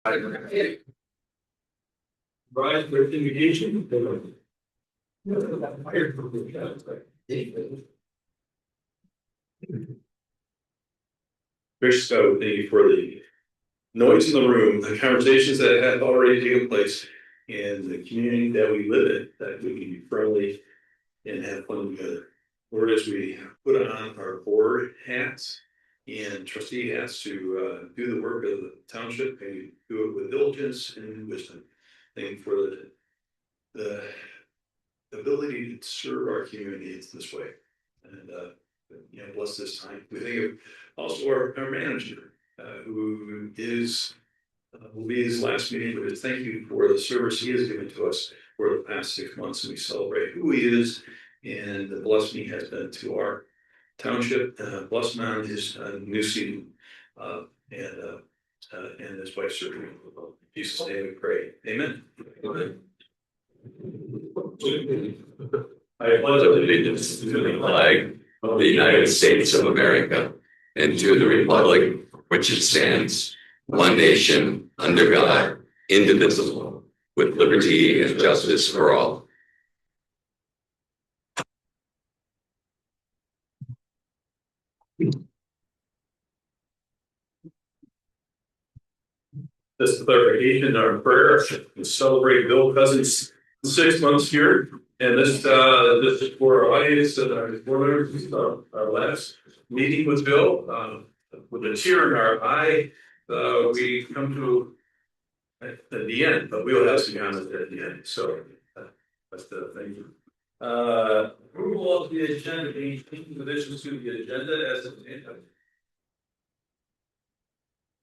Brian, with indication. Rich Scott, thank you for the noise in the room, the conversations that have already taken place in the community that we live in, that we can be friendly and have fun together. Or as we put on our board hats and trustee hats to do the work of the township and do it with diligence and wisdom. Thank you for the ability to serve our community this way. And bless this time. We think of also our manager, who is will be his last meeting, but thank you for the service he has given to us for the past 6 months. And we celebrate who he is and the blessing he has been to our township. Bless him on his new season, and his wife's surgery. In Jesus' name we pray. Amen. Amen. I pledge allegiance to the flag of the United States of America and to the republic for which it stands, one nation, under God, indivisible, with liberty and justice for all. This clarification, our prayer to celebrate Bill Cousins' 6 months here. And this is for our audience and our supporters. Our last meeting with Bill, with a tear in our eye, we come to at the end, but we'll have some comments at the end. So that's the thing. Approval of the agenda, any additions to the agenda as of the end.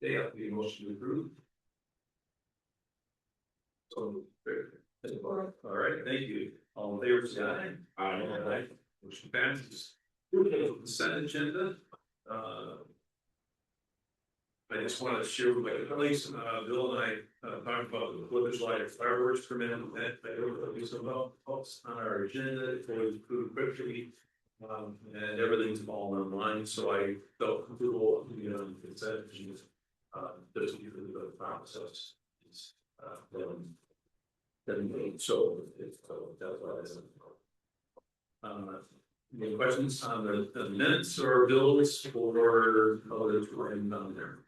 They have the motion to approve. So, all right, thank you. All in favor, say aye. Aye. Motion passes. Consent agenda. I just want to share with my colleagues, Bill and I talked about the 4th of July fireworks permit. That some folks on our agenda. It's always approved quickly, and everything's all online. So I felt comfortable, consent agenda. Just to give the process. So it's that's what I said. Any questions on the minutes or bills or others writing down there?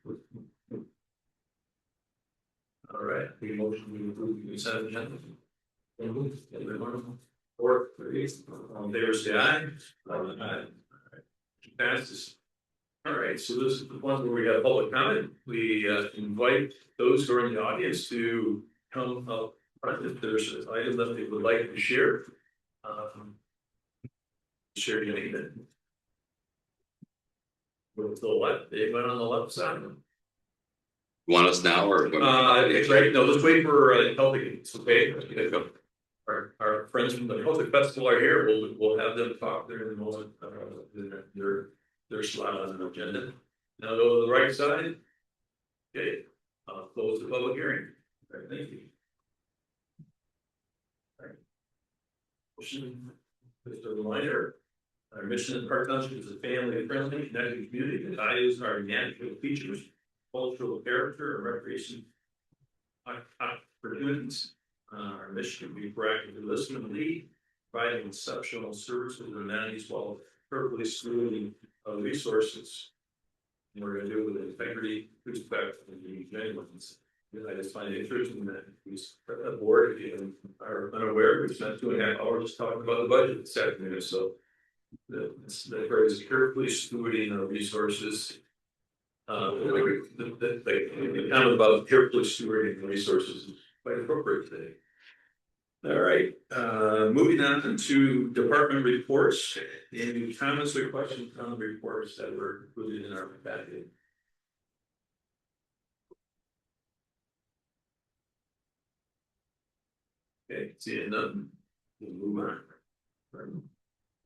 All right, the motion to approve the consent agenda. Or on favor, say aye. Aye. Passes. All right, so this is the one where we got a public comment. We invite those who are in the audience to come up if there's an item that they would like to share. Share your name. With the left, they went on the left side. You want us now or? It's right. No, let's wait for Celtic. Okay. Our friends from the Celtic Festival are here. We'll have them talk there in a moment. Their slot on the agenda. Now go to the right side. Okay. Close the public hearing. All right, thank you. All right. Just a reminder, our mission in Park Township is a family-friendly, connected community that values our natural features, cultural character, and recreation opportunities. Our mission to be proactively listen and lead, providing exceptional services and amenities while perfectly stewarding of resources. And we're going to do it with integrity, respect, and being genuine. I just find it interesting that the board, if you are unaware, we spent 2.5 hours just talking about the budget this afternoon. So the phrase carefully stewarding our resources. The comment about carefully stewarding the resources is quite appropriate today. All right, moving on to department reports. Any comments or questions on the reports that were included in our packet? Okay, seeing none, we'll move on.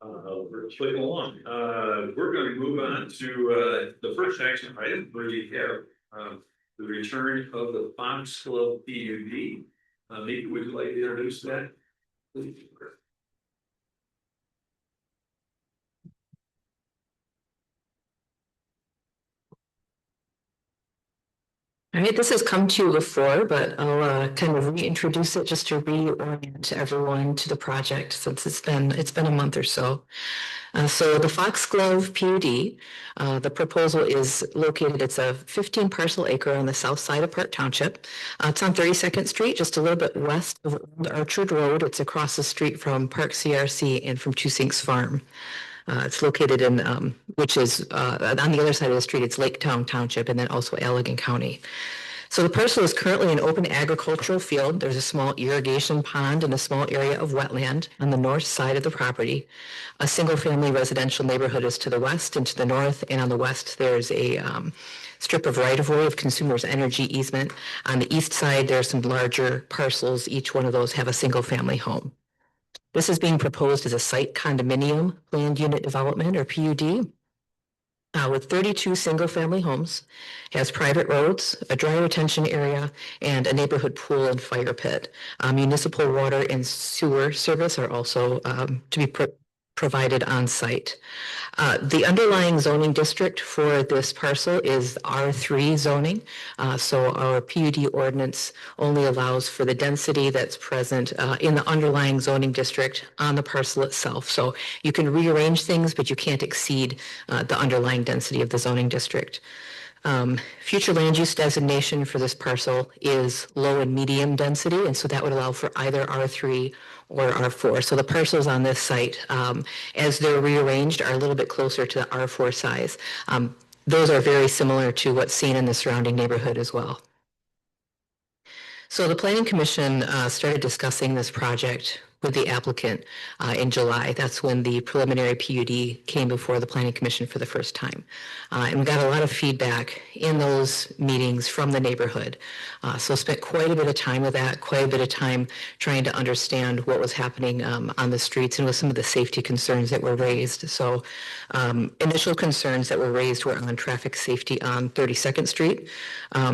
We're clicking along. We're going to move on to the first action item where we have the return of the Fox Club PUD. Maybe would you like to introduce that? Please. All right, this has come to you before, but I'll kind of reintroduce it just to reorient everyone to the project since it's been a month or so. So the Foxglove PUD, the proposal is located, it's a 15 parcel acre on the south side of Park Township. It's on 32nd Street, just a little bit west of Old Orchard Road. It's across the street from Park CRC and from Two Sinks Farm. It's located in, which is on the other side of the street, it's Laketown Township and then also Allegan County. So the parcel is currently an open agricultural field. There's a small irrigation pond and a small area of wetland on the north side of the property. A single-family residential neighborhood is to the west and to the north, and on the west there's a strip of right-of-way of consumers' energy easement. On the east side, there are some larger parcels. Each one of those have a single-family home. This is being proposed as a site condominium planned unit development, or PUD. With 32 single-family homes, has private roads, a dry retention area, and a neighborhood pool and fire pit. Municipal water and sewer service are also to be provided on site. The underlying zoning district for this parcel is R3 zoning. So our PUD ordinance only allows for the density that's present in the underlying zoning district on the parcel itself. So you can rearrange things, but you can't exceed the underlying density of the zoning district. Future land use designation for this parcel is low and medium density, and so that would allow for either R3 or R4. So the parcels on this site, as they're rearranged, are a little bit closer to the R4 size. Those are very similar to what's seen in the surrounding neighborhood as well. So the Planning Commission started discussing this project with the applicant in July. That's when the preliminary PUD came before the Planning Commission for the first time. And we got a lot of feedback in those meetings from the neighborhood. So spent quite a bit of time with that, quite a bit of time trying to understand what was happening on the streets and with some of the safety concerns that were raised. So initial concerns that were raised were on traffic safety on 32nd Street.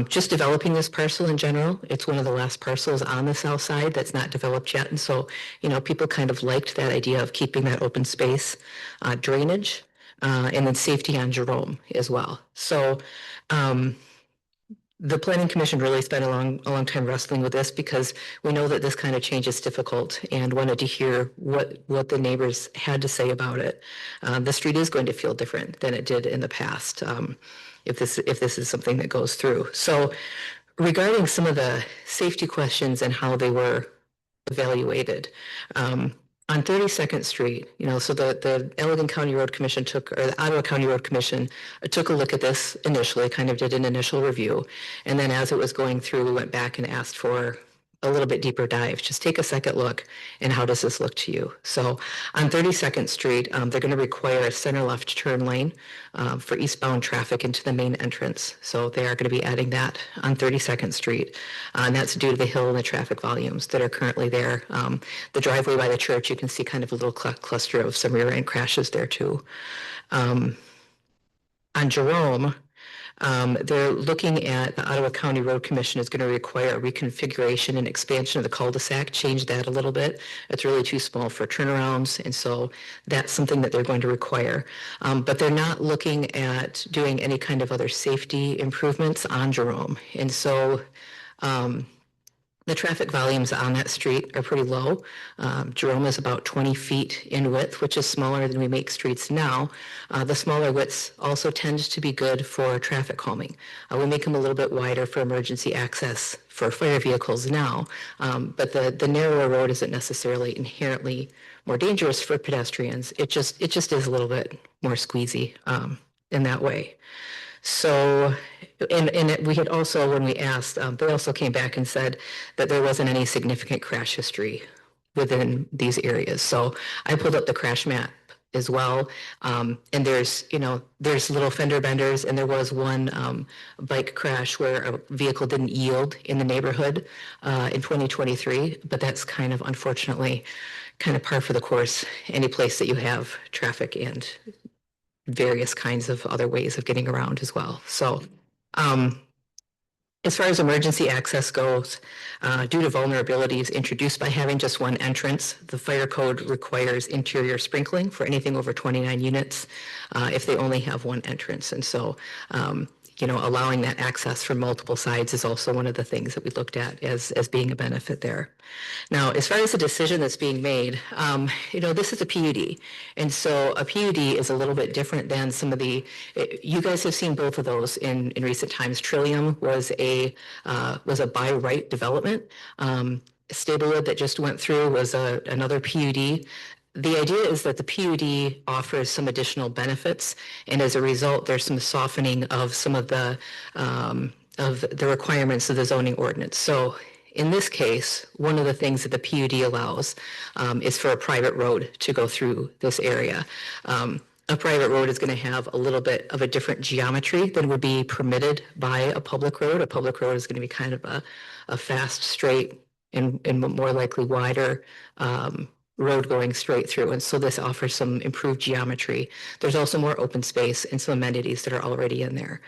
Just developing this parcel in general, it's one of the last parcels on the south side that's not developed yet. And so, you know, people kind of liked that idea of keeping that open space, drainage, and then safety on Jerome as well. So the Planning Commission really spent a long time wrestling with this because we know that this kind of change is difficult and wanted to hear what the neighbors had to say about it. The street is going to feel different than it did in the past if this is something that goes through. So regarding some of the safety questions and how they were evaluated, on 32nd Street, you know, so the Allegan County Road Commission or the Ottawa County Road Commission took a look at this initially, kind of did an initial review. And then as it was going through, we went back and asked for a little bit deeper dive. Just take a second look and how does this look to you? So on 32nd Street, they're going to require a center left turn lane for eastbound traffic into the main entrance. So they are going to be adding that on 32nd Street. And that's due to the hill and the traffic volumes that are currently there. The driveway by the church, you can see kind of a little cluster of some rear end crashes there too. On Jerome, they're looking at the Ottawa County Road Commission is going to require a reconfiguration and expansion of the cul-de-sac, change that a little bit. It's really too small for turnarounds, and so that's something that they're going to require. But they're not looking at doing any kind of other safety improvements on Jerome. And so the traffic volumes on that street are pretty low. Jerome is about 20 feet in width, which is smaller than we make streets now. The smaller widths also tend to be good for traffic calming. We make them a little bit wider for emergency access for fire vehicles now, but the narrower road isn't necessarily inherently more dangerous for pedestrians. It just is a little bit more squeezy in that way. So, and we had also, when we asked, they also came back and said that there wasn't any significant crash history within these areas. So I pulled up the crash map as well. And there's little fender benders, and there was one bike crash where a vehicle didn't yield in the neighborhood in 2023, but that's kind of unfortunately kind of par for the course any place that you have traffic and various kinds of other ways of getting around as well. So as far as emergency access goes, due to vulnerabilities introduced by having just one entrance, the fire code requires interior sprinkling for anything over 29 units if they only have one entrance. And so allowing that access from multiple sides is also one of the things that we looked at as being a benefit there. Now, as far as the decision that's being made, this is a PUD. And so a PUD is a little bit different than some of you guys have seen both of those in recent times. Trillium was a by right development. Stablewood that just went through was another PUD. The idea is that the PUD offers some additional benefits, and as a result, there's some softening of some of the requirements of the zoning ordinance. So in this case, one of the things that the PUD allows is for a private road to go through this area. A private road is going to have a little bit of a different geometry than would be permitted by a public road. A public road is going to be kind of a fast, straight, and more likely wider road going straight through. And so this offers some improved geometry. There's also more open space and some amenities that are already in there.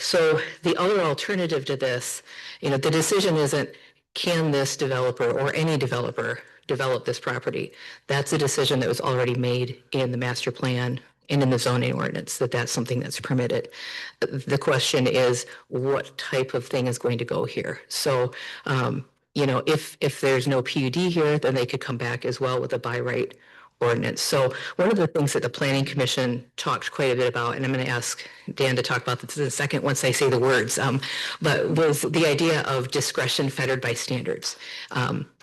So the other alternative to this, the decision isn't, can this developer or any developer develop this property? That's a decision that was already made in the master plan and in the zoning ordinance, that's something that's permitted. The question is, what type of thing is going to go here? So, if there's no PUD here, then they could come back as well with a by right ordinance. So one of the things that the Planning Commission talked quite a bit about, and I'm going to ask Dan to talk about this in a second once I say the words, but was the idea of discretion fettered by standards.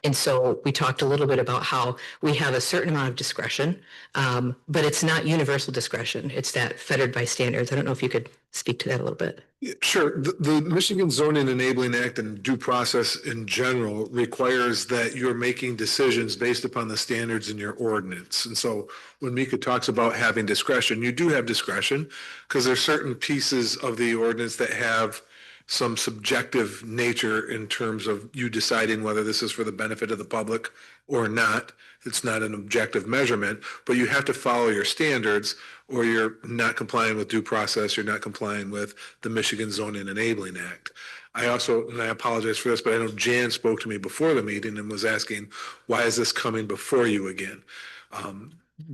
And so we talked a little bit about how we have a certain amount of discretion, but it's not universal discretion. It's that fettered by standards. I don't know if you could speak to that a little bit. Yeah, sure. The Michigan Zoning Enabling Act and due process in general requires that you're making decisions based upon the standards in your ordinance. And so when Mika talks about having discretion, you do have discretion because there's certain pieces of the ordinance that have some subjective nature in terms of you deciding whether this is for the benefit of the public or not. It's not an objective measurement, but you have to follow your standards or you're not complying with due process, you're not complying with the Michigan Zoning Enabling Act. I also, and I apologize for this, but I know Jan spoke to me before the meeting and was asking, why is this coming before you again?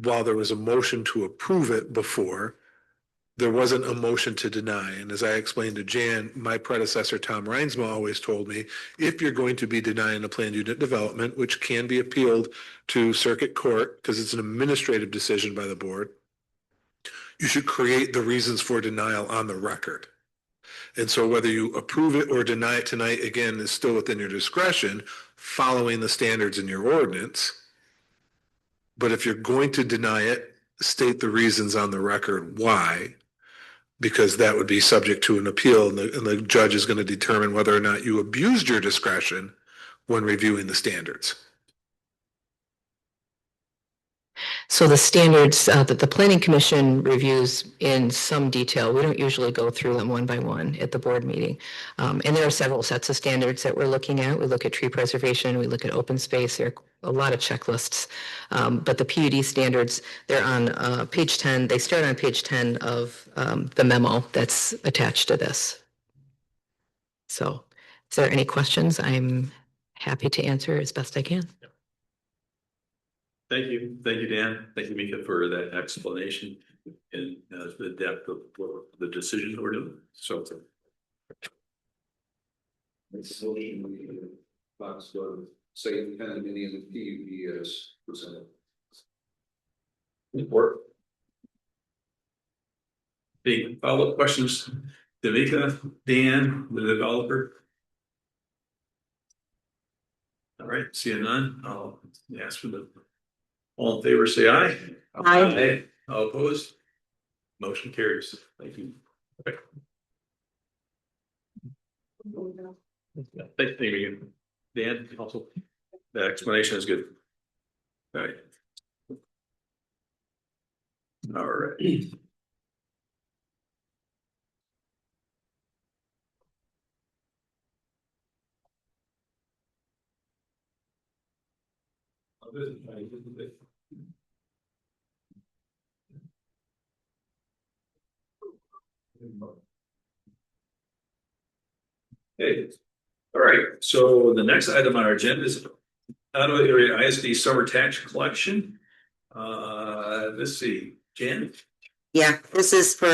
While there was a motion to approve it before, there wasn't a motion to deny. And as I explained to Jan, my predecessor, Tom Reinsma, always told me, if you're going to be denying a planned unit development, which can be appealed to circuit court because it's an administrative decision by the board, you should create the reasons for denial on the record. And so whether you approve it or deny it tonight, again, is still within your discretion, following the standards in your ordinance. But if you're going to deny it, state the reasons on the record why, because that would be subject to an appeal, and the judge is going to determine whether or not you abused your discretion when reviewing the standards. So the standards that the Planning Commission reviews in some detail, we don't usually go through them one by one at the board meeting. And there are several sets of standards that we're looking at. We look at tree preservation, we look at open space, there are a lot of checklists. But the PUD standards, they're on page 10, they start on page 10 of the memo that's attached to this. So is there any questions? I'm happy to answer as best I can. Thank you, Dan. Thank you, Mika, for that explanation and the depth of the decision that we're doing. So, Box go say kind of any of the PUDs presented. Report. Any follow-up questions? Mika, Dan, the developer. All right, seeing none, I'll ask for the. All in favor, say aye. Aye. All opposed? Motion carries. Thank you. Okay. Thank you. Dan, also, the explanation is good. All right. All right. Hey, all right, so the next item on our agenda is Ottawa Area ISD Summer Tax Collection. Let's see, Jan? Yeah, this is for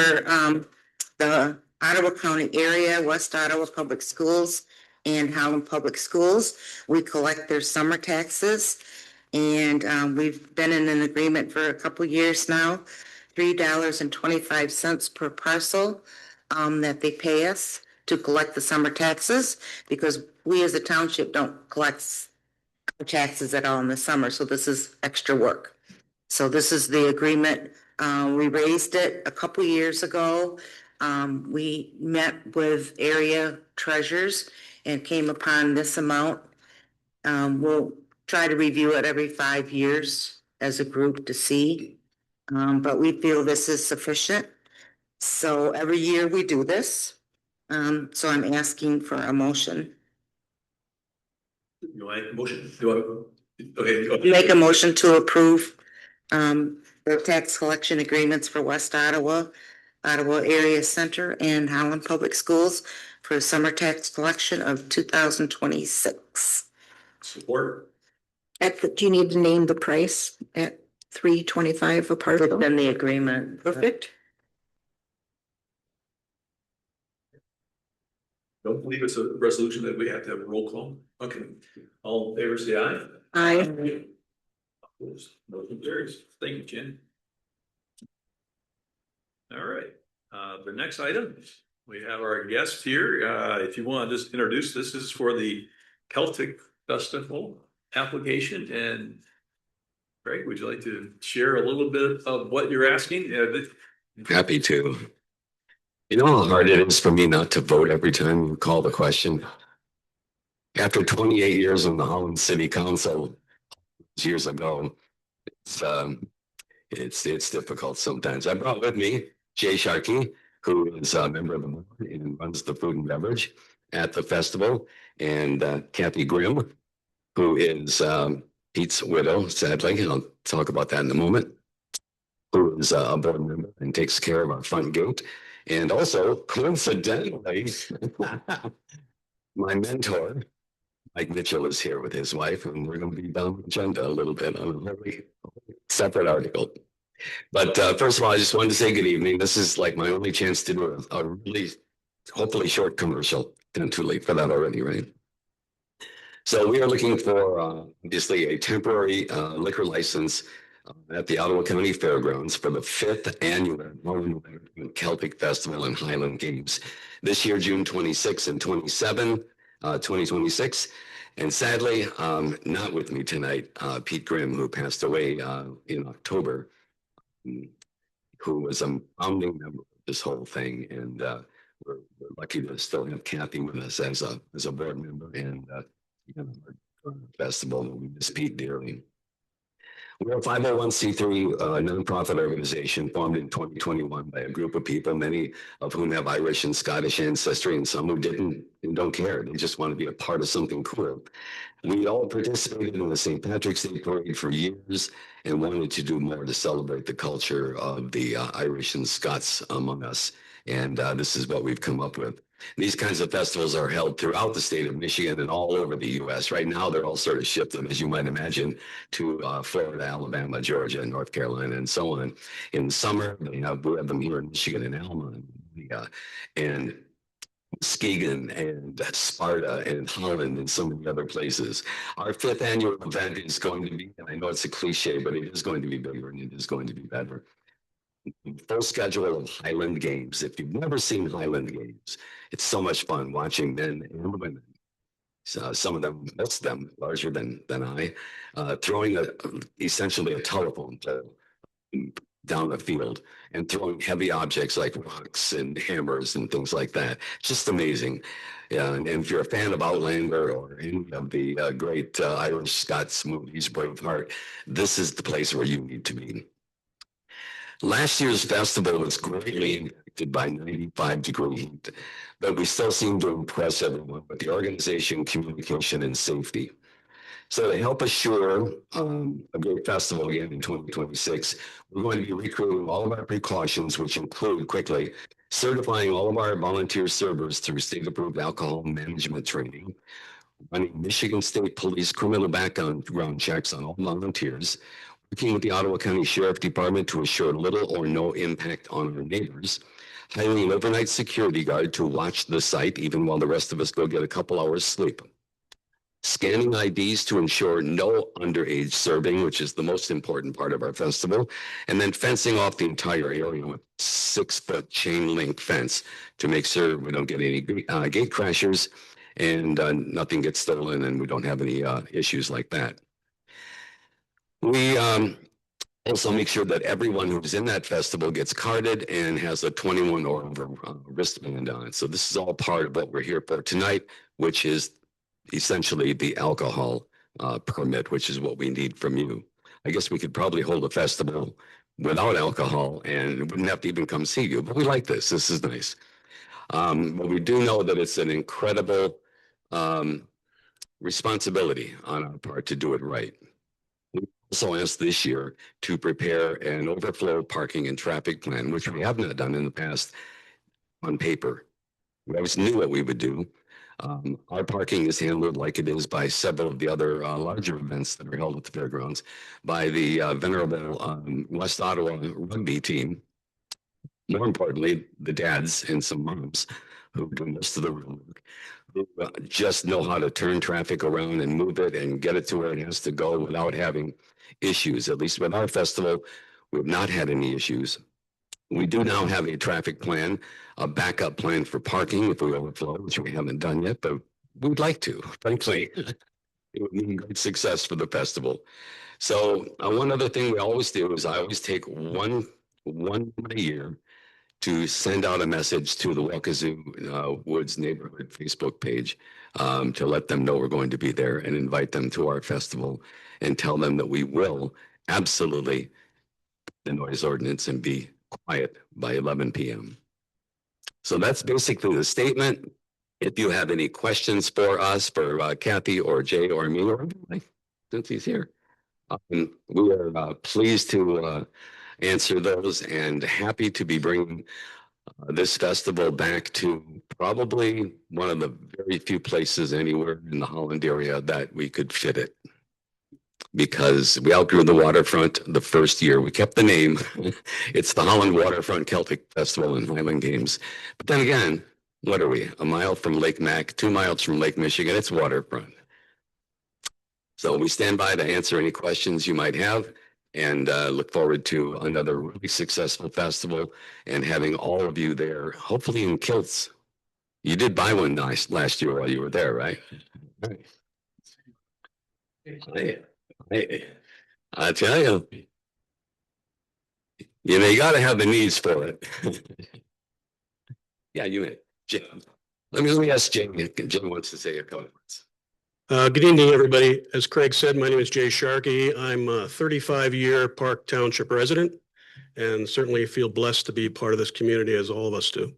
the Ottawa County area, West Ottawa Public Schools, and Holland Public Schools. We collect their summer taxes, and we've been in an agreement for a couple years now. $3.25 per parcel that they pay us to collect the summer taxes, because we as a township don't collect taxes at all in the summer, so this is extra work. So this is the agreement. We raised it a couple years ago. We met with area treasurers and came upon this amount. We'll try to review it every 5 years as a group to see. But we feel this is sufficient. So every year we do this. So I'm asking for a motion. You want a motion? Okay. Go ahead. Make a motion to approve the tax collection agreements for West Ottawa, Ottawa Area Center, and Holland Public Schools for the summer tax collection of 2026. Support. Do you need to name the price at $3.25 a parcel? Within the agreement. Perfect. Don't believe it's a resolution that we have to have a roll call. Okay. All in favor, say aye. Aye. Opposed? Motion carries. Thank you, Jen. All right, the next item, we have our guest here. If you want to just introduce, this is for the Celtic Festival application. And Greg, would you like to share a little bit of what you're asking? Happy to. You know how hard it is for me not to vote every time you call the question? After 28 years in the Holland City Council years ago, it's difficult sometimes. I brought with me Jay Sharkey, who is a member of the board and runs the food and beverage at the festival, and Kathy Grimm, who is Pete's widow, sadly. I'll talk about that in a moment, who is a board member and takes care of our front gate. And also, coincidentally, my mentor, Mike Mitchell, is here with his wife, and we're going to be down the agenda a little bit on a very separate article. But first of all, I just wanted to say good evening. This is like my only chance to do a really, hopefully short commercial. Not too late for that already, right? So we are looking for obviously a temporary liquor license at the Ottawa County Fairgrounds for the 5th annual Celtic Festival and Highland Games. This year, June 26 and 27, 2026. And sadly, not with me tonight, Pete Grimm, who passed away in October, who was a founding member of this whole thing. And we're lucky to still have Kathy with us as a board member and festival. We miss Pete dearly. We're a 501c3 nonprofit organization formed in 2021 by a group of people, many of whom have Irish and Scottish ancestry, and some who didn't and don't care. They just want to be a part of something cool. We all participated in the St. Patrick's Day Parade for years and wanted to do more to celebrate the culture of the Irish and Scots among us. And this is what we've come up with. These kinds of festivals are held throughout the state of Michigan and all over the U.S. Right now, they're all sort of shifted, as you might imagine, to Florida, Alabama, Georgia, North Carolina, and so on. In the summer, we have them here in Michigan and Alma, and Muskegon and Sparta and Holland and so many other places. Our 5th annual event is going to be, and I know it's a cliche, but it is going to be bigger and it is going to be better. Full schedule of Highland Games. If you've never seen Highland Games, it's so much fun watching men and women. Some of them, most of them, larger than I, throwing essentially a telephone pole down the field and throwing heavy objects like rocks and hammers and things like that. Just amazing. And if you're a fan of Outlander or any of the great Irish Scots movies, Braveheart, this is the place where you need to be. Last year's festival was greatly impacted by 95-degree heat, but we still seem to impress everyone with the organization, communication, and safety. So to help assure a great festival again in 2026, we're going to be recruiting all of our precautions, which include quickly certifying all of our volunteer servers through state-approved alcohol management training, running Michigan State Police criminal background checks on all volunteers, working with the Ottawa County Sheriff Department to assure little or no impact on our neighbors, hiring an overnight security guard to watch the site, even while the rest of us go get a couple hours sleep. Scanning IDs to ensure no underage serving, which is the most important part of our festival, and then fencing off the entire area with 6-foot chain link fence to make sure we don't get any gate crashers and nothing gets stolen and we don't have any issues like that. We also make sure that everyone who's in that festival gets carded and has a 21 or over wristband on. So this is all part of what we're here for tonight, which is essentially the alcohol permit, which is what we need from you. I guess we could probably hold a festival without alcohol and wouldn't have to even come see you, but we like this. This is nice. But we do know that it's an incredible responsibility on our part to do it right. We also asked this year to prepare an overflow parking and traffic plan, which we have not done in the past on paper. We always knew what we would do. Our parking is handled like it is by several of the other larger events that are held at the fairgrounds by the venerable West Ottawa rugby team. More importantly, the dads and some moms who do most of the real work, who just know how to turn traffic around and move it and get it to where it has to go without having issues. At least with our festival, we've not had any issues. We do now have a traffic plan, a backup plan for parking if we overflow, which we haven't done yet, but we'd like to, frankly. It would mean great success for the festival. So one other thing we always do is I always take one a year to send out a message to the Wakazoo Woods neighborhood Facebook page to let them know we're going to be there and invite them to our festival and tell them that we will absolutely the noise ordinance and be quiet by 11 p.m. So that's basically the statement. If you have any questions for us, for Kathy or Jay or me, or since he's here, we are pleased to answer those and happy to be bringing this festival back to probably one of the very few places anywhere in the Holland area that we could fit it. Because we outgrew the waterfront the first year. We kept the name. It's the Holland Waterfront Celtic Festival and Highland Games. But then again, what are we? A mile from Lake Mac, 2 miles from Lake Michigan. It's waterfront. So we stand by to answer any questions you might have and look forward to another really successful festival and having all of you there, hopefully in kilts. You did buy one nice last year while you were there, right? Hey, I tell you, you got to have the needs for it. Yeah, you may. Jay. Let me ask Jay. Jay wants to say a couple words. Good evening, everybody. As Craig said, my name is Jay Sharkey. I'm a 35-year Park Township resident and certainly feel blessed to be part of this community as all of us do.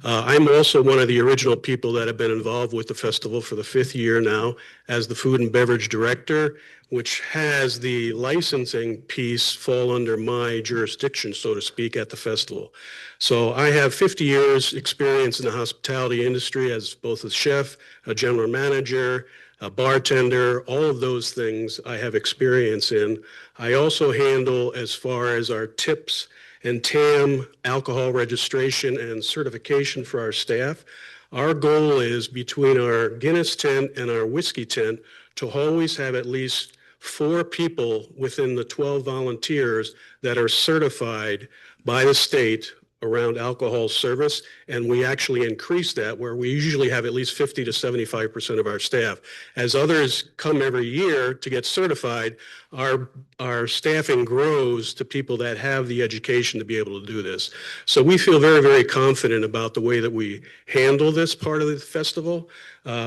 I'm also one of the original people that have been involved with the festival for the 5th year now as the food and beverage director, which has the licensing piece fall under my jurisdiction, so to speak, at the festival. So I have 50 years experience in the hospitality industry as both a chef, a general manager, a bartender, all of those things I have experience in. I also handle as far as our tips and TAM, alcohol registration and certification for our staff. Our goal is between our Guinness tent and our whiskey tent to always have at least 4 people within the 12 volunteers that are certified by the state around alcohol service, and we actually increase that where we usually have at least 50 to 75% of our staff. As others come every year to get certified, our staffing grows to people that have the education to be able to do this. So we feel very, very confident about the way that we handle this part of the festival.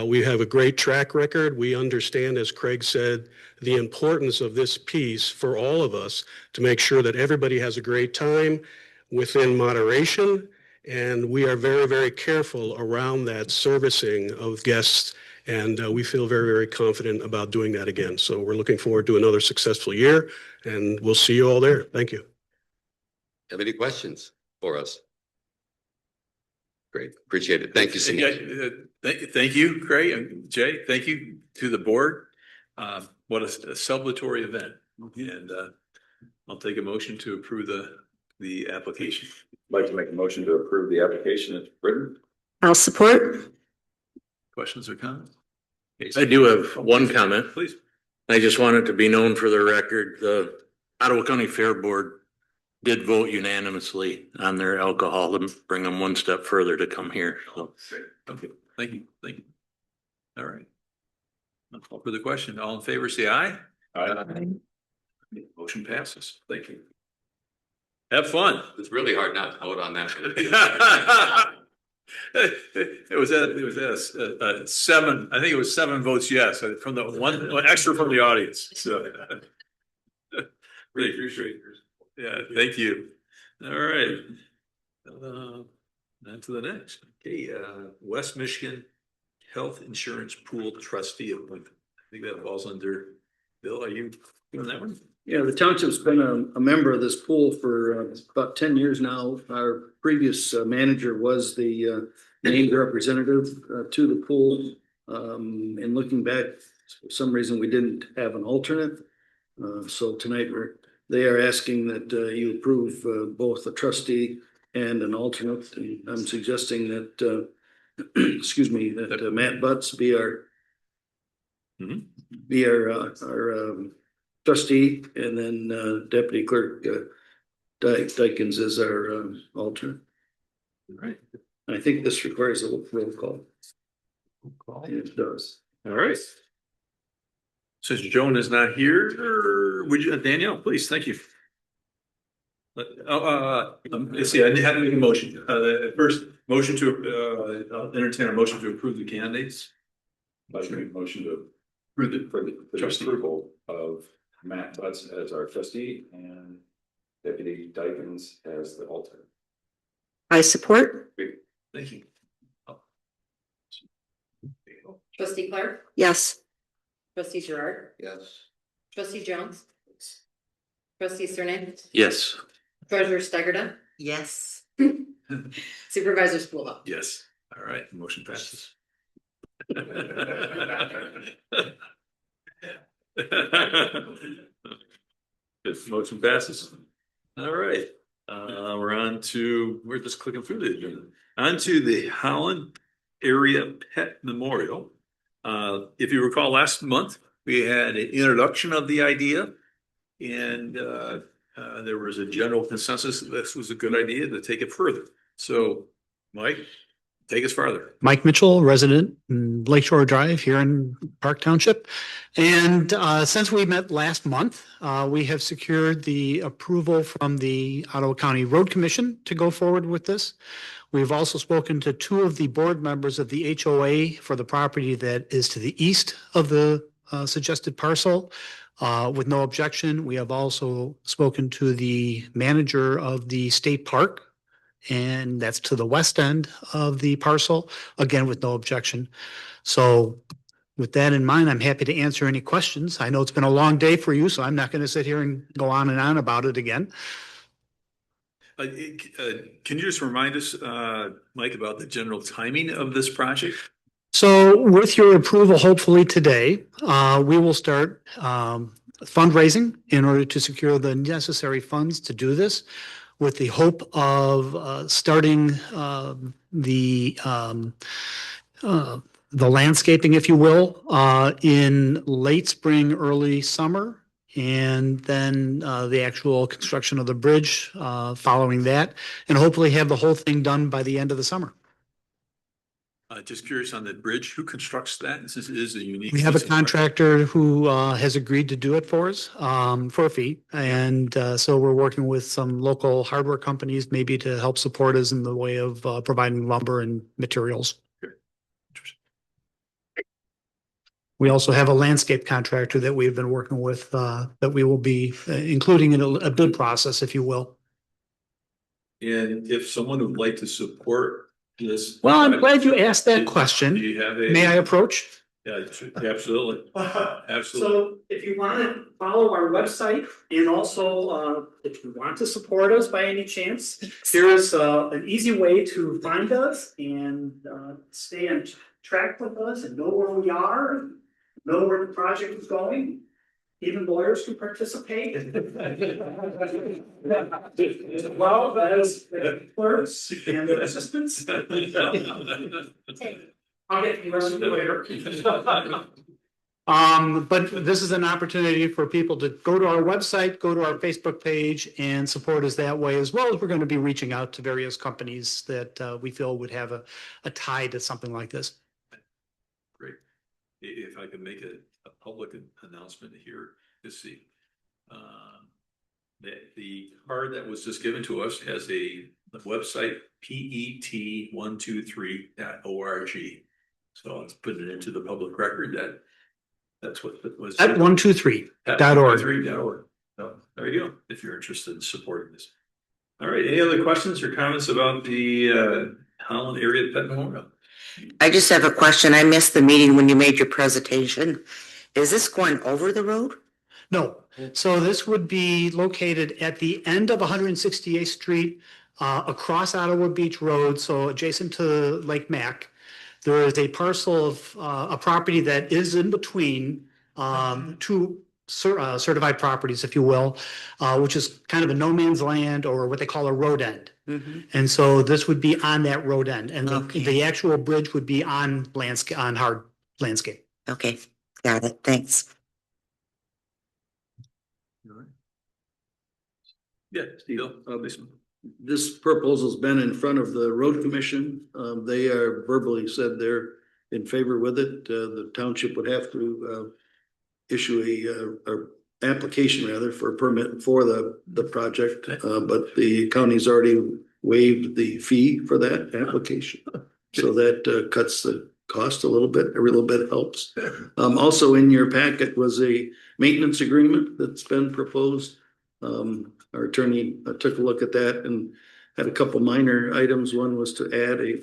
We have a great track record. We understand, as Craig said, the importance of this piece for all of us to make sure that everybody has a great time within moderation, and we are very, very careful around that servicing of guests, and we feel very, very confident about doing that again. So we're looking forward to another successful year, and we'll see you all there. Thank you. Have any questions for us? Great, appreciate it. Thank you so much. Thank you, Craig and Jay. Thank you to the board. What a celebratory event. And I'll take a motion to approve the the application. I'd like to make a motion to approve the application as written. I'll support. Questions or comments? I do have one comment. Please. I just want it to be known for the record, the Ottawa County Fair Board did vote unanimously on their alcohol to bring them one step further to come here. So Okay, thank you, thank you. All right. No further question. All in favor, say aye. Aye. Motion passes. Thank you. Have fun. It's really hard not to vote on that. It was seven, I think it was 7 votes yes, from the one extra from the audience, so. Really appreciate it. Yeah, thank you. All right. On to the next. Okay, West Michigan Health Insurance Pool Trustee appointment. I think that falls under, Bill, are you doing that one? Yeah, the township's been a member of this pool for about 10 years now. Our previous manager was the named representative to the pool. And looking back, for some reason we didn't have an alternate. So tonight they are asking that you approve both a trustee and an alternate. And I'm suggesting that, excuse me, that Matt Butts be our trustee, and then Deputy Clerk Dykens is our alternate. All right. I think this requires a roll call. It does. All right. Since Joan is not here, would you, Danielle, please, thank you. Let's see, I had to make a motion. First, motion to, I'll entertain a motion to approve the candidates. I'd like to make a motion to Approve for the Trustee. approval of Matt Butts as our trustee and Deputy Dykens as the alternate. I support. Thank you. Trustee Clark, Yes. trustee Gerard, Yes. trustee Jones, trustee Sernandt, yes, treasurer Steigerda, Yes. supervisor Spoolhoff. Yes, all right, motion passes. Good, motion passes. All right, we're on to, we're just clicking through the agenda. On to the Holland Area Pet Memorial. If you recall, last month, we had an introduction of the idea. And there was a general consensus that this was a good idea to take it further. So, Mike, take us farther. Mike Mitchell, resident in Lakeshore Drive here in Park Township. And since we met last month, we have secured the approval from the Ottawa County Road Commission to go forward with this. We've also spoken to 2 of the board members of the HOA for the property that is to the east of the suggested parcel. With no objection. We have also spoken to the manager of the state park, and that's to the west end of the parcel, again, with no objection. So with that in mind, I'm happy to answer any questions. I know it's been a long day for you, so I'm not going to sit here and go on and on about it again. Can you just remind us, Mike, about the general timing of this project? So with your approval, hopefully today, we will start fundraising in order to secure the necessary funds to do this, with the hope of starting the landscaping, if you will, in late spring, early summer. And then the actual construction of the bridge following that, and hopefully have the whole thing done by the end of the summer. Just curious on the bridge, who constructs that? Since it is a unique. We have a piece of property. contractor who has agreed to do it for us for a fee. And so we're working with some local hardware companies maybe to help support us in the way of providing lumber and materials. We also have a landscape contractor that we've been working with that we will be including in a bid process, if you will. And if someone would like to support this. Well, I'm glad you asked that question. Do you have a? May I approach? Yeah, absolutely. Absolutely. So if you want to follow our website, and also if you want to support us by any chance, there is an easy way to find us and stay on track with us and know where we are and know where the project is going. Even lawyers can participate. Well, as clerks and assistants. I'll get the rest of you later. But this is an opportunity for people to go to our website, go to our Facebook page and support us that way, as well as we're going to be reaching out to various companies that we feel would have a tie to something like this. Great. If I could make a public announcement here, let's see. The card that was just given to us has the website pet123.org. So let's put it into the public record that's what it was. At 123.org. So there you go, if you're interested in supporting this. All right, any other questions or comments about the Holland Area Pet Memorial? I just have a question. I missed the meeting when you made your presentation. Is this going over the road? No, so this would be located at the end of 168th Street, across Ottawa Beach Road, so adjacent to Lake Mac. There is a parcel of a property that is in between two certified properties, if you will, which is kind of a no man's land or what they call a road end. And so this would be on that road end, and the actual bridge would be on landscape, on hard landscape. Okay, got it. Thanks. Yeah, Steve. This proposal's been in front of the road commission. They are verbally said they're in favor with it. The township would have to issue a application rather for a permit for the project, but the county's already waived the fee for that application. So that cuts the cost a little bit. Every little bit helps. Also in your packet was a maintenance agreement that's been proposed. Our attorney took a look at that and had a couple minor items. One was to add a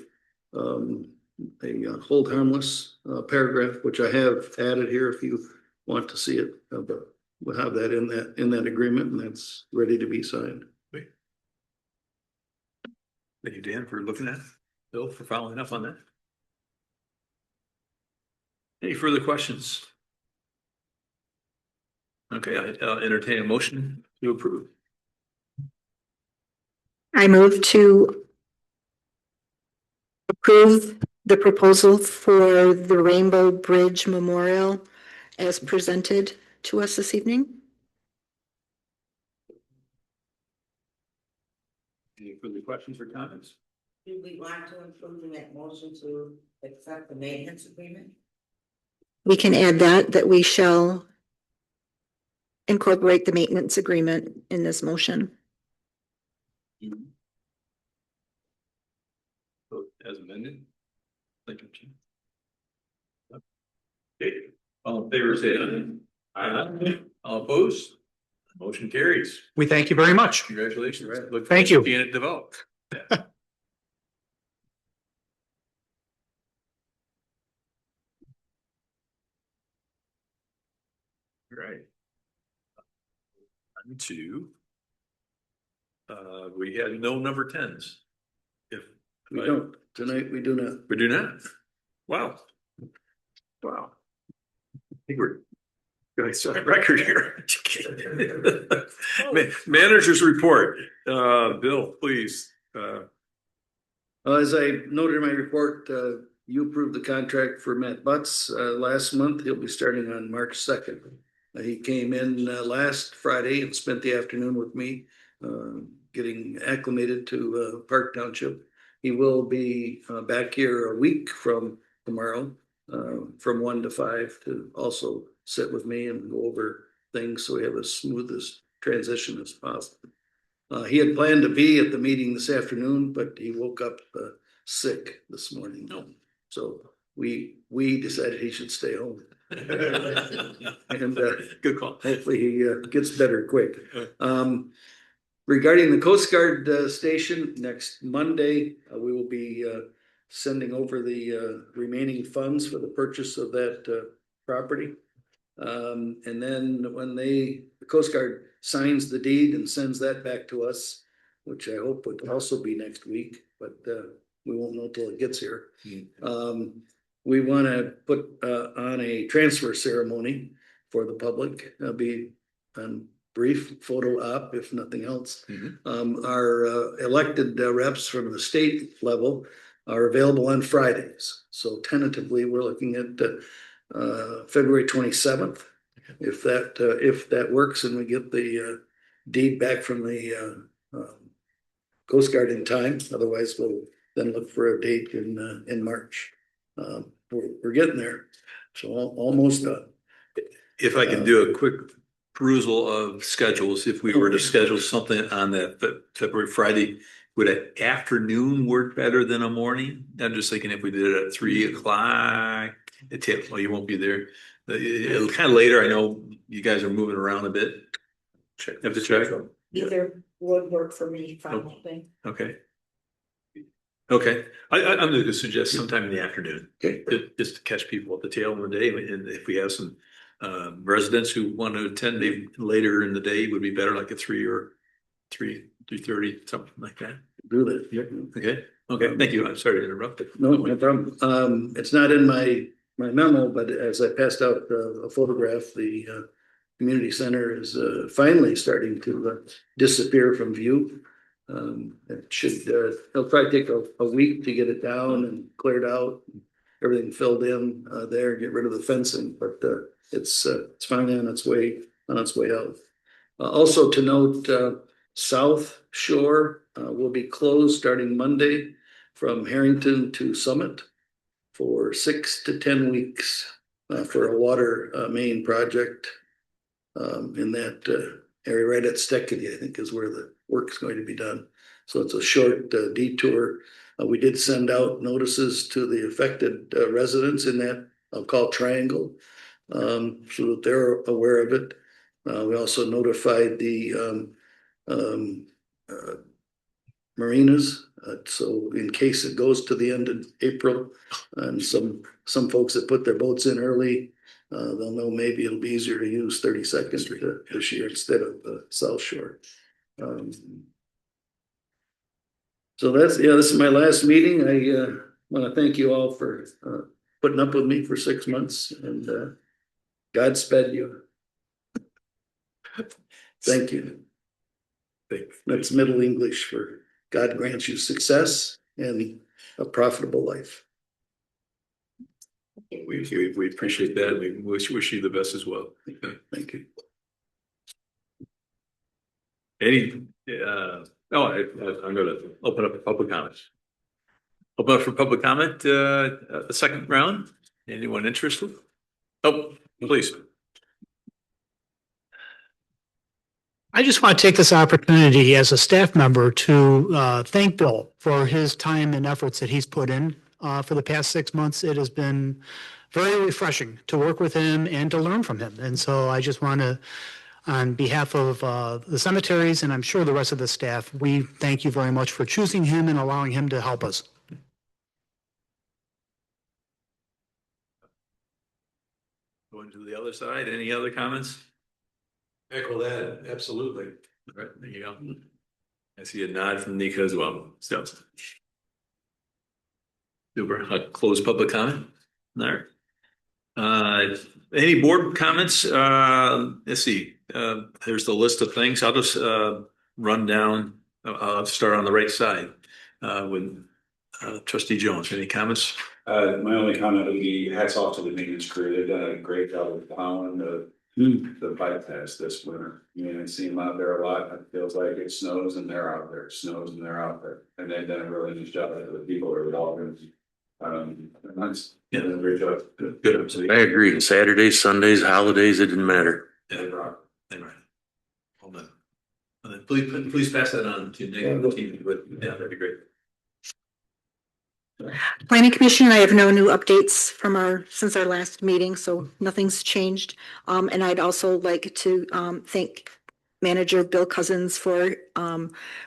hold harmless paragraph, which I have added here if you want to see it. But we'll have that in that agreement, and that's ready to be signed. Great. Thank you, Dan, for looking at it. Bill, for following up on that. Any further questions? Okay, I'll entertain a motion to approve. I move to approve the proposal for the Rainbow Bridge Memorial as presented to us this evening. Any further questions or comments? Do we want to include in that motion to accept the maintenance agreement? We can add that we shall incorporate the maintenance agreement in this motion. Vote as amended. Thank you, Jim. Okay, all in favor, say aye. Aye. All opposed? Motion carries. We thank you very much. Congratulations. Look Thank forward you. to seeing it develop. Right. On to we had no number 10s. If We don't. Tonight, we do not. we do not. Wow. Wow. I think we're going to set a record here. Manager's report. Bill, please. As I noted in my report, you approved the contract for Matt Butts last month. He'll be starting on March 2nd. He came in last Friday and spent the afternoon with me, getting acclimated to Park Township. He will be back here a week from tomorrow, from 1 to 5, to also sit with me and go over things so we have as smooth as transition as possible. He had planned to be at the meeting this afternoon, but he woke up sick this morning. So we decided he should stay home. And good call. Hopefully he gets better quick. Regarding the Coast Guard station, next Monday, we will be sending over the remaining funds for the purchase of that property. And then when the Coast Guard signs the deed and sends that back to us, which I hope would also be next week, but we won't know till it gets here. We want to put on a transfer ceremony for the public. It'll be a brief photo op, if nothing else. Our elected reps from the state level are available on Fridays. So tentatively, we're looking at February 27th. If that works and we get the deed back from the Coast Guard in time, otherwise we'll then look for a date in March. We're getting there, so almost done. If I can do a quick perusal of schedules, if we were to schedule something on that February Friday, would an afternoon work better than a morning? I'm just thinking if we did it at 3 o'clock, well, you won't be there. It'll kind of later. I know you guys are moving around a bit. Have to check. Either would work for me, probably. Okay. Okay, I'm going to suggest sometime in the afternoon. Okay. Just to catch people at the tail end of the day, and if we have some residents who want to attend, maybe later in the day would be better, like at 3 or 3:30, something like that. Do that. Okay. Okay. Thank you. I'm sorry to interrupt. No, no problem. It's not in my memo, but as I passed out a photograph, the community center is finally starting to disappear from view. It should, it'll probably take a week to get it down and cleared out, everything filled in there, get rid of the fencing, but it's finally on its way out. Also to note, South Shore will be closed starting Monday from Harrington to Summit for 6 to 10 weeks for a water main project in that area right at Steckity, I think is where the work is going to be done. So it's a short detour. We did send out notices to the affected residents in that, I'll call triangle, so that they're aware of it. We also notified the marinas. So in case it goes to the end of April, and some folks that put their boats in early, they'll know maybe it'll be easier to use 32nd this year instead of the South Shore. So this is my last meeting. I want to thank you all for putting up with me for 6 months, and Godspeed you. Thank you. That's Middle English for God grants you success and a profitable life. We appreciate that. We wish you the best as well. Thank you. I'm going to open up for public comments. Open up for public comment, a second round. Anyone interested? Oh, please. I just want to take this opportunity as a staff member to thank Bill for his time and efforts that he's put in for the past 6 months. It has been very refreshing to work with him and to learn from him. And so I just want to, on behalf of the cemeteries and I'm sure the rest of the staff, we thank you very much for choosing him and allowing him to help us. Going to the other side, any other comments? Echo that, absolutely. All right, there you go. I see a nod from Nika as well. So. Super, close public comment. All right. Any board comments? Let's see. There's the list of things. I'll just run down. I'll start on the right side with Trustee Jones. Any comments? My only comment would be hats off to the maintenance crew. They've done a great job of plowing the bypass this winter. I mean, I see them out there a lot. It feels like it snows and they're out there. It snows and they're out there. And they've done a really nice job. The people are involved. Nice. Yeah, great job. Good. I agree. Saturdays, Sundays, holidays, it didn't matter. Yeah, right. Well done. And then please pass that on to Nick and the team. Yeah, that'd be great. Planning Commission, I have no new updates from since our last meeting, so nothing's changed. And I'd also like to thank Manager Bill Cousins for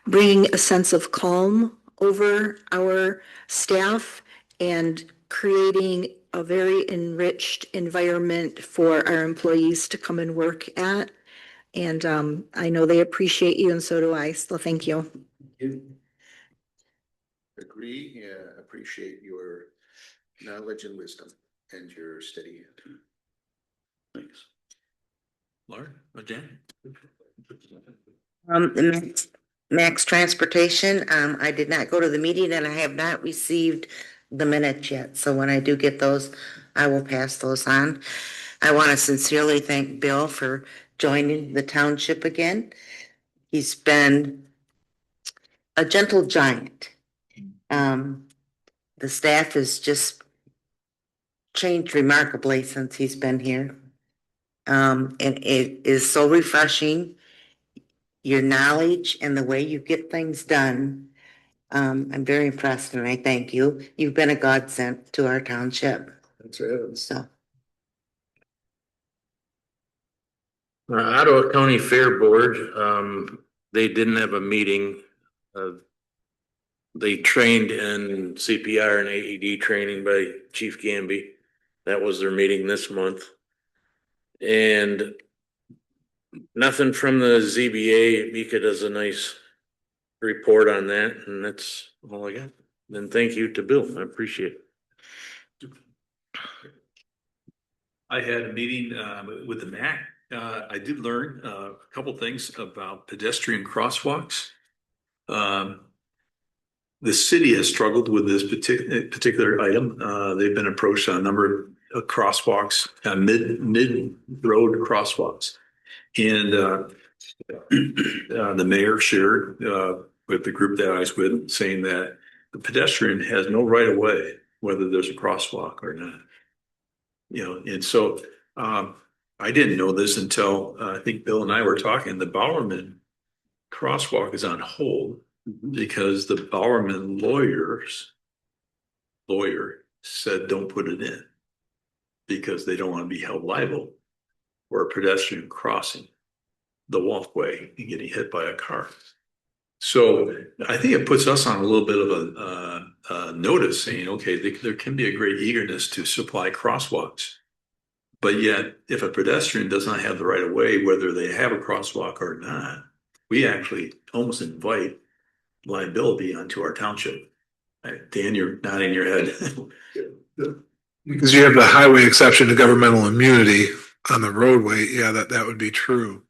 bringing a sense of calm over our staff and creating a very enriched environment for our employees to come and work at. And I know they appreciate you, and so do I. So thank you. Agree, appreciate your knowledge and wisdom and your steady hand. Thanks. Lauren, again? The Max Transportation, I did not go to the meeting and I have not received the minutes yet. So when I do get those, I will pass those on. I want to sincerely thank Bill for joining the township again. He's been a gentle giant. The staff has just changed remarkably since he's been here. And it is so refreshing, your knowledge and the way you get things done. I'm very impressed and I thank you. You've been a godsend to our township. That's right. So, Ottawa County Fair Board, they didn't have a meeting. They trained in CPR and AED training by Chief Gamby. That was their meeting this month. And nothing from the ZBA. Mika does a nice report on that, and that's all I got. Then thank you to Bill. I appreciate it. I had a meeting with the MAC. I did learn a couple things about pedestrian crosswalks. The city has struggled with this particular item. They've been approached on a number of crosswalks, mid-road crosswalks. And the mayor shared with the group that I was with, saying that the pedestrian has no right of way, whether there's a crosswalk or not. You know, and so I didn't know this until I think Bill and I were talking. The Bowerman crosswalk is on hold because the Bowerman lawyer said don't put it in because they don't want to be held liable for a pedestrian crossing the walkway and getting hit by a car. So I think it puts us on a little bit of a notice saying, okay, there can be a great eagerness to supply crosswalks. But yet, if a pedestrian does not have the right of way, whether they have a crosswalk or not, we actually almost invite liability onto our township. Dan, you're nodding your head. Because you have the highway exception to governmental immunity on the roadway, yeah, that would be true.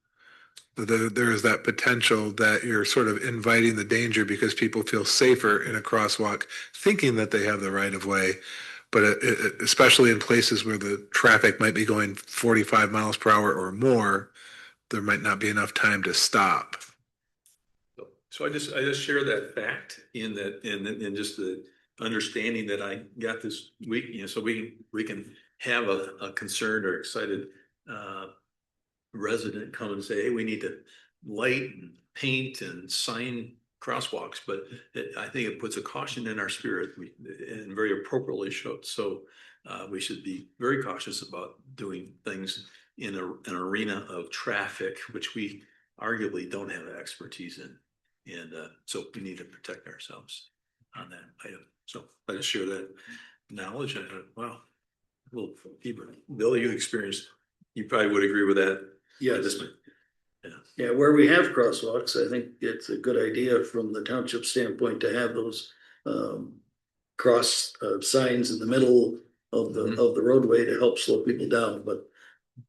There is that potential that you're sort of inviting the danger because people feel safer in a crosswalk, thinking that they have the right of way. But especially in places where the traffic might be going 45 miles per hour or more, there might not be enough time to stop. So I just share that fact in just the understanding that I got this week, you know, so we can have a concerned or excited resident come and say, hey, we need to light and paint and sign crosswalks, but I think it puts a caution in our spirit and very appropriately so we should be very cautious about doing things in an arena of traffic, which we arguably don't have expertise in. And so we need to protect ourselves on that item. So I just share that knowledge. I thought, wow, a little deeper. Bill, you probably would agree with that. Yes. Yeah, where we have crosswalks, I think it's a good idea from the township standpoint to have those cross signs in the middle of the roadway to help slow people down, but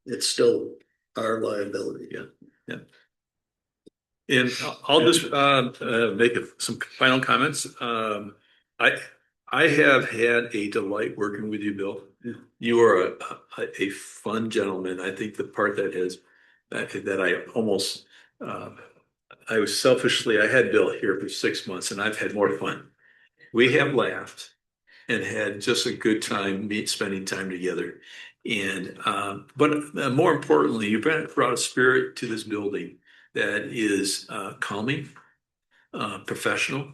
it's still our liability. Yeah. And I'll just make some final comments. I have had a delight working with you, Bill. You are a fun gentleman. I think the part that I almost I was selfishly, I had Bill here for 6 months and I've had more fun. We have laughed and had just a good time spending time together. And but more importantly, you brought a spirit to this building that is calming, professional,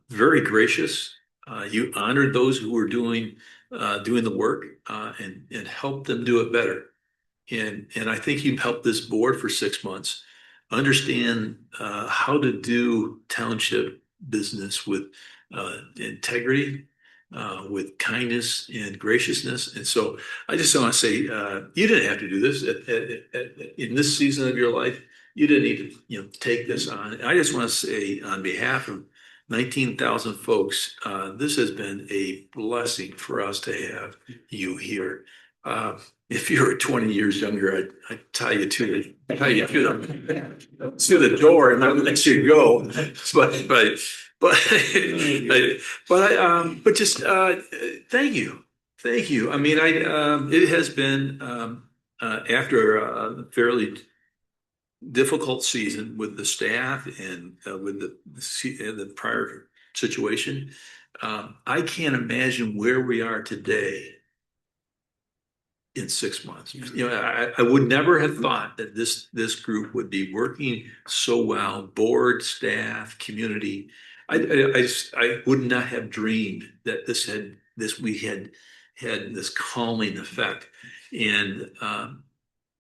very gracious. You honored those who were doing the work and helped them do it better. And I think you've helped this board for 6 months understand how to do township business with integrity, with kindness and graciousness. And so I just want to say, you didn't have to do this in this season of your life. You didn't need to, take this on. And I just want to say, on behalf of 19,000 folks, this has been a blessing for us to have you here. If you were 20 years younger, I'd tie you to the door and not let you go. But just thank you. Thank you. I mean, it has been after a fairly difficult season with the staff and with the prior situation. I can't imagine where we are today in 6 months. You know, I would never have thought that this group would be working so well, board, staff, community. I would not have dreamed that we had this calming effect. And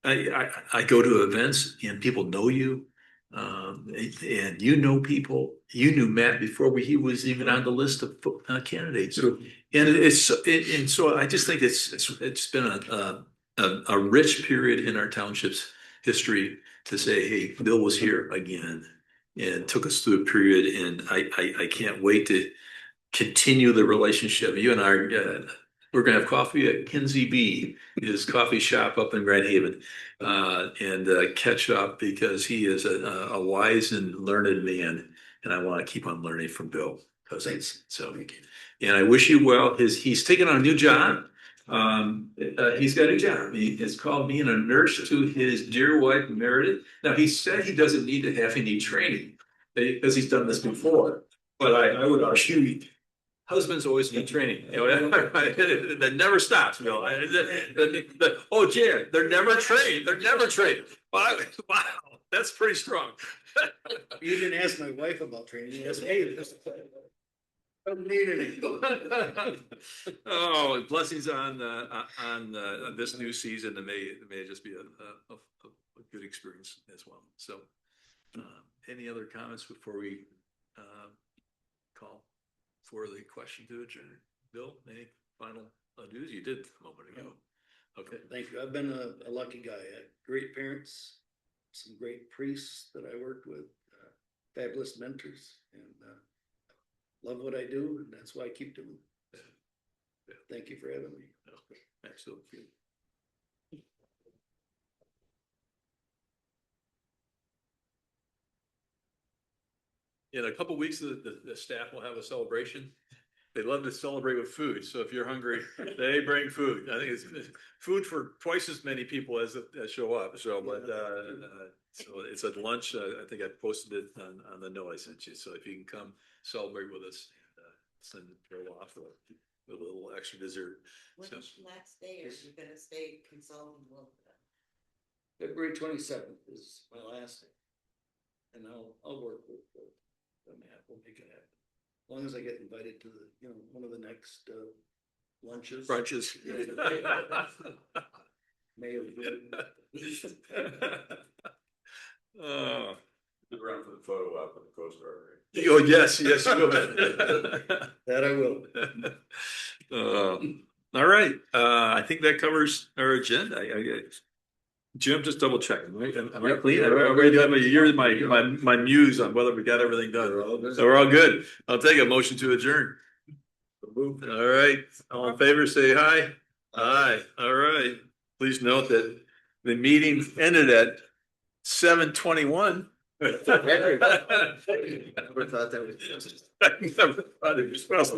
I go to events and people know you. And you know people. You knew Matt before he was even on the list of candidates. And so I just think it's been a rich period in our township's history to say, hey, Bill was here again and took us through a period, and I can't wait to continue the relationship. You and I we're gonna have coffee at Kinsey B, his coffee shop up in Grand Haven, and catch up because he is a wise and learned man, and I want to keep on learning from Bill. And I wish you well. He's taken on a new job. He's got a job. It's called being a nurse to his dear wife Meredith. Now he said he doesn't need to have any training because he's done this before, but I would argue husbands always need training. You know, that never stops. Bill. Oh, Jan, they're never trained. They're never trained. Wow, that's pretty strong. You didn't ask my wife about training. You asked me. I don't need any. Oh, blessings on this new season, and may just be a good experience as well. So, any other comments before we call for the question to adjourn? Bill, any final news? You did a moment ago. Okay, Thank you. I've been a lucky guy. I had great parents, some great priests that I worked with, fabulous mentors, and love what I do, and that's why I keep doing it. Thank you for having me. Absolutely. In a couple of weeks, the staff will have a celebration. They love to celebrate with food. So if you're hungry, they bring food. I think it's food for twice as many people as show up. So, so it's at lunch. I think I posted it on the note I sent you. So if you can come celebrate with us, send Bill off with a little extra dessert. When's the last day, or you gonna stay consulting a little bit? February 27th is my last day, and I'll work with the map. We'll make it happen. As long as I get invited to one of the next lunches. Brunches. May of June. Oh. Around for the photo op with the Coast Guard. Oh, yes, you will. That I will. All right. I think that covers our agenda. Jim, just double checking, right? Am I clean? You're my muse on whether we got everything done. So we're all good. I'll take a motion to adjourn. All right. All in favor, say aye. Aye. All right. Please note that the meeting ended at 7:21. Never thought that was. I never thought it was possible.